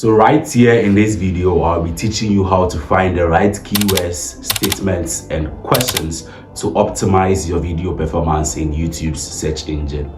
So right here in this video, I'll be teaching you how to find the right keywords, statements, and questions to optimize your video performance in YouTube's search engine.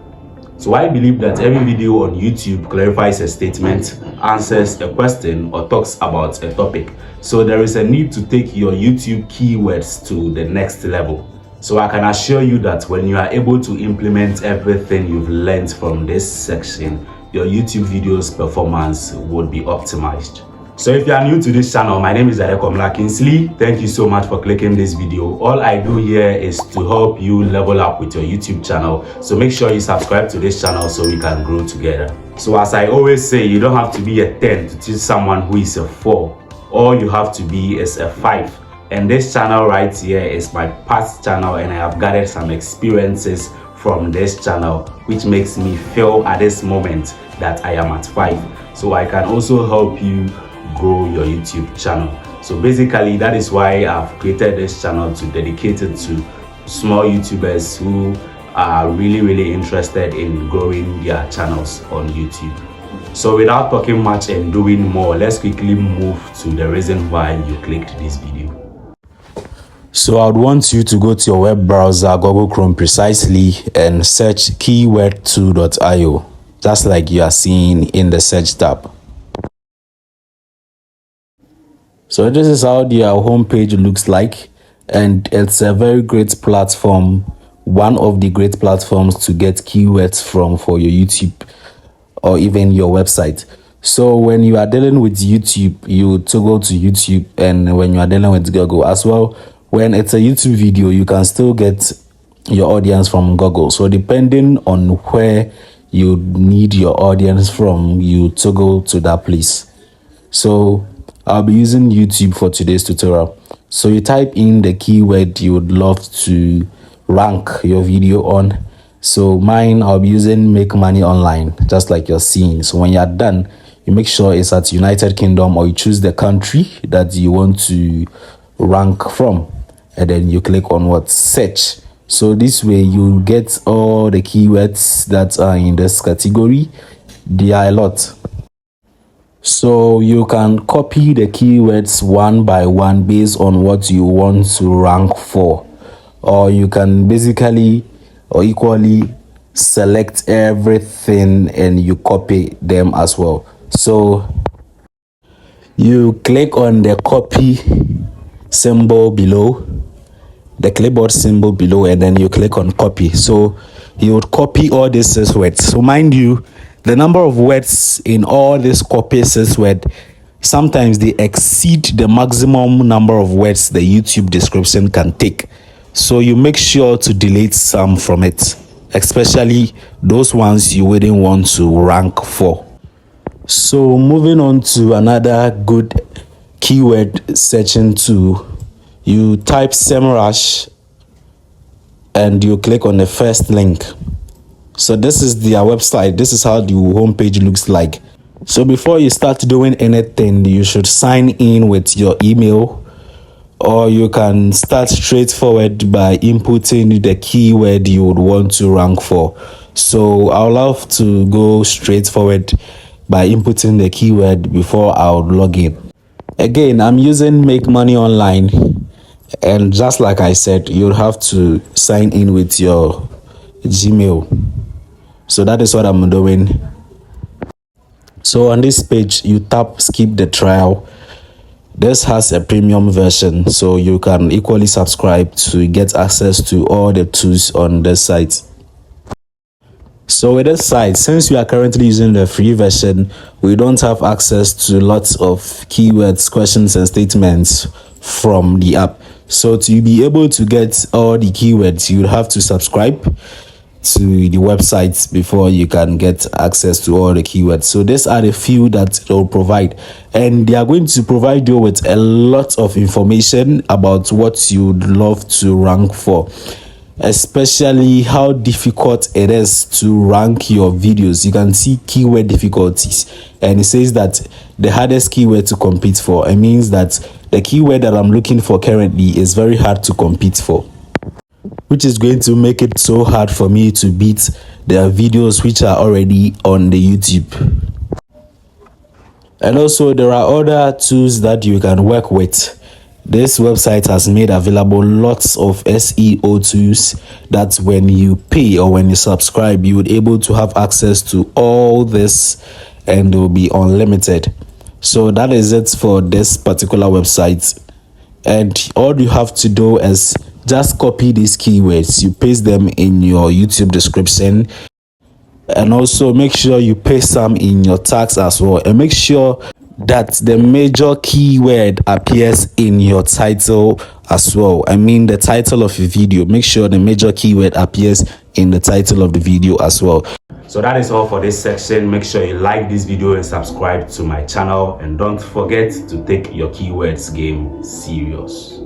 So I believe that every video on YouTube clarifies a statement, answers a question, or talks about a topic. So there is a need to take your YouTube keywords to the next level. So I can assure you that when you are able to implement everything you've learned from this section, your YouTube videos performance would be optimized. So if you are new to this channel, my name is Adekomla Kingsley. Thank you so much for clicking this video. All I do here is to help you level up with your YouTube channel. So make sure you subscribe to this channel so we can grow together. So as I always say, you don't have to be a 10 to teach someone who is a 4. All you have to be is a 5. And this channel right here is my past channel, and I have gathered some experiences from this channel which makes me feel at this moment that I am at 5. So I can also help you grow your YouTube channel. So basically that is why I've created this channel to dedicate it to small YouTubers who are really interested in growing their channels on YouTube. So without talking much and doing more, let's quickly move to the reason why you clicked this video. So I would want you to go to your web browser, Google Chrome precisely, and search keyword2.io, just like you are seeing in the search tab. So this is how their homepage looks like, and it's a very great platform, one of the great platforms to get keywords from for your YouTube or even your website. So when you are dealing with YouTube, you toggle to YouTube, and when you are dealing with Google as well, when it's a YouTube video, you can still get your audience from Google. So depending on where you need your audience from, you toggle to that place. So I'll be using YouTube for today's tutorial. So you type in the keyword you would love to rank your video on. So mine, I'll be using make money online, just like you're seeing. So when you're done, you make sure it's at United Kingdom, or you choose the country that you want to rank from, and then you click on what search. So this way you get all the keywords that are in this category. There are a lot. So you can copy the keywords one by one based on what you want to rank for, or you can basically or equally select everything and you copy them as well. So you click on the copy symbol below, the clipboard symbol below, and then you click on copy. So you would copy all these words. So mind you, the number of words in all these copies word, sometimes they exceed the maximum number of words the YouTube description can take. So you make sure to delete some from it, especially those ones you wouldn't want to rank for. So moving on to another good keyword searching tool, you type SEMrush and you click on the first link. So this is their website. This is how the homepage looks like. So before you start doing anything, you should sign in with your email, or you can start straightforward by inputting the keyword you would want to rank for. So I would love to go straightforward by inputting the keyword before I would log in. Again, I'm using Make Money Online, and just like I said, you'll have to sign in with your Gmail. So that is what I'm doing. So on this page, you tap skip the trial. This has a premium version, so you can equally subscribe to get access to all the tools on this site. So with this site, since we are currently using the free version, we don't have access to lots of keywords, questions, and statements from the app. So to be able to get all the keywords, you have to subscribe to the website before you can get access to all the keywords. So these are the few that they'll provide, and they are going to provide you with a lot of information about what you'd love to rank for, especially how difficult it is to rank your videos. You can see keyword difficulties, and it says that the hardest keyword to compete for. It means that the keyword that I'm looking for currently is very hard to compete for, which is going to make it so hard for me to beat the videos which are already on the YouTube. And also there are other tools that you can work with. This website has made available lots of SEO tools that when you pay or when you subscribe, you would able to have access to all this and it will be unlimited. So that is it for this particular website. And all you have to do is just copy these keywords, you paste them in your YouTube description, and also make sure you paste some in your tags as well, and make sure that the major keyword appears in your title as well. I mean the title of your video, make sure the major keyword appears in the title of the video as well. So that is all for this section. Make sure you like this video and subscribe to my channel, and don't forget to take your keywords game serious.